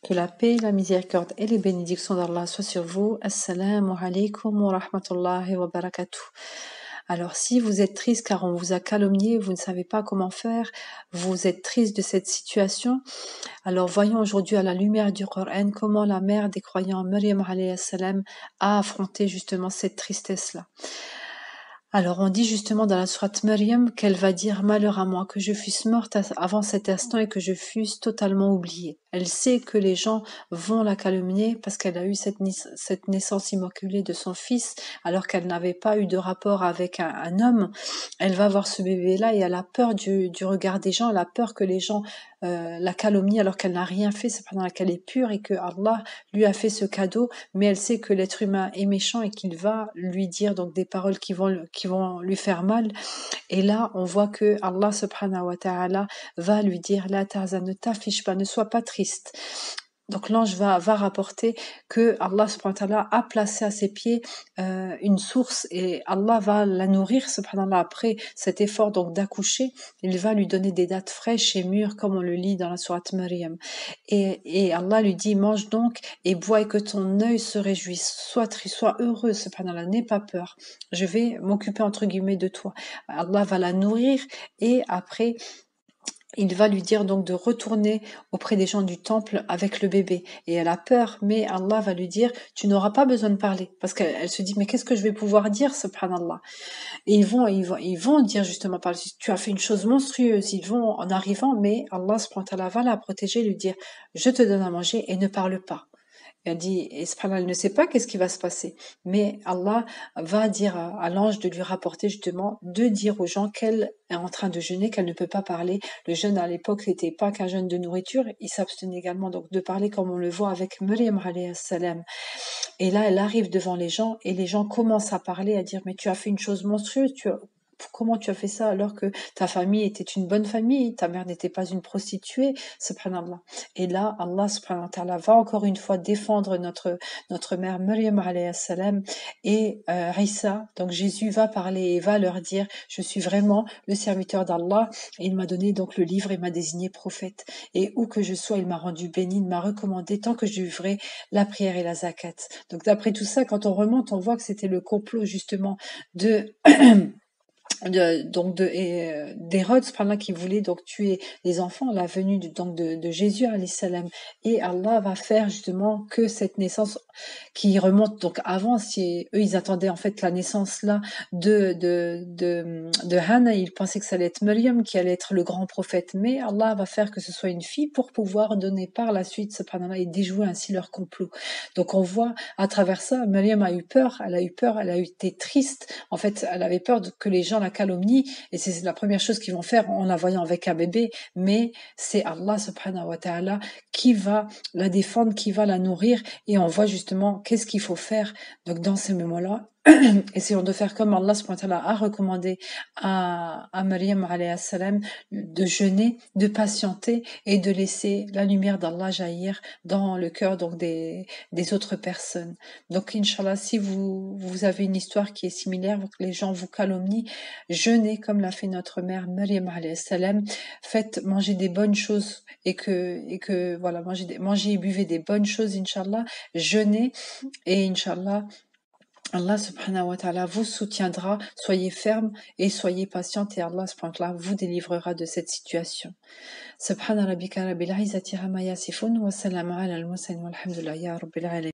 Que la paix, la miséricorde et les bénédictions d'Allah soient sur vous. Assalamu alaikum wa rahmatullahi wa barakatuh. Alors si vous êtes triste car on vous a calomnié, vous ne savez pas comment faire, vous êtes triste de cette situation, alors voyons aujourd'hui à la lumière du Coran comment la mère des croyants, Maryam alayhi salam, a affronté justement cette tristesse-là. Alors on dit justement dans la sourate Maryam qu'elle va dire « Malheur à moi, que je fusse morte avant cet instant et que je fusse totalement oubliée ». Elle sait que les gens vont la calomnier parce qu'elle a eu cette naissance immaculée de son fils alors qu'elle n'avait pas eu de rapport avec un homme. Elle va voir ce bébé-là et elle a peur du regard des gens, elle a peur que les gens la calomnient alors qu'elle n'a rien fait, c'est pendant qu'elle est pure et que Allah lui a fait ce cadeau, mais elle sait que l'être humain est méchant et qu'il va lui dire donc des paroles qui vont lui faire mal. Et là, on voit que Allah subhanahu wa ta'ala va lui dire la tahzan, ne t'affiche pas, ne sois pas triste. Donc l'ange va rapporter que Allah subhanahu wa ta'ala a placé à ses pieds une source et Allah va la nourrir subhanallah après cet effort donc d'accoucher, il va lui donner des dattes fraîches et mûres comme on le lit dans la sourate Maryam. Et Allah lui dit mange donc et bois et que ton œil se réjouisse, sois triste, sois heureux subhanallah, n'aie pas peur. Je vais m'occuper entre guillemets de toi. Allah va la nourrir et après il va lui dire donc de retourner auprès des gens du temple avec le bébé. Et elle a peur, mais Allah va lui dire, tu n'auras pas besoin de parler. Parce qu'elle se dit, mais qu'est-ce que je vais pouvoir dire, subhanallah. Et ils vont dire justement par la suite, tu as fait une chose monstrueuse. Ils vont en arrivant, mais Allah subhanahu wa ta'ala va la protéger, lui dire, je te donne à manger et ne parle pas. Elle dit, et subhanallah, elle ne sait pas qu'est-ce qui va se passer. Mais Allah va dire à l'ange de lui rapporter justement, de dire aux gens qu'elle est en train de jeûner, qu'elle ne peut pas parler. Le jeûne à l'époque n'était pas qu'un jeûne de nourriture, il s'abstenait également donc de parler comme on le voit avec Maryam alayhi salam. Et là, elle arrive devant les gens et les gens commencent à parler, à dire, mais tu as fait une chose monstrueuse, comment tu as fait ça alors que ta famille était une bonne famille, ta mère n'était pas une prostituée, subhanallah. Et là, Allah subhanahu wa ta'ala va encore une fois défendre notre mère Maryam alayhi salam et Isa, donc Jésus va parler et va leur dire, je suis vraiment le serviteur d'Allah et il m'a donné donc le livre et m'a désigné prophète. Et où que je sois, il m'a rendu béni, il m'a recommandé tant que je vivrai la prière et la zakat. Donc d'après tout ça, quand on remonte, on voit que c'était le complot justement de d'Hérode qui voulait donc tuer les enfants à la venue de Jésus alayhi salam, et Allah va faire justement que cette naissance qui remonte donc avant, si eux ils attendaient en fait la naissance là de Hannah, ils pensaient que ça allait être Maryam qui allait être le grand prophète, mais Allah va faire que ce soit une fille pour pouvoir donner par la suite subhanallah et déjouer ainsi leur complot. Donc on voit à travers ça, Maryam a eu peur, elle a été triste, en fait elle avait peur que les gens la calomnie et c'est la première chose qu'ils vont faire en la voyant avec un bébé, mais c'est Allah subhanahu wa ta'ala qui va la défendre, qui va la nourrir, et on voit justement qu'est-ce qu'il faut faire donc dans ces moments-là. Essayons de faire comme Allah subhanahu wa ta'ala a recommandé à Maryam alayhi salam, de jeûner, de patienter et de laisser la lumière d'Allah jaillir dans le cœur donc des autres personnes. Donc Inch'Allah, si vous avez une histoire qui est similaire, que les gens vous calomnient, jeûnez comme l'a fait notre mère Maryam alayhi salam, faites manger des bonnes choses et que voilà, mangez et buvez des bonnes choses Inch'Allah, jeûnez et Inch'Allah Allah subhanahu wa ta'ala vous soutiendra, soyez ferme et soyez patiente et Allah subhanahu wa ta'ala vous délivrera de cette situation. Subhana rabbika rabbil izzati amma yasifun wa salamun ala al-mursalin walhamdulillahi rabbil alamin.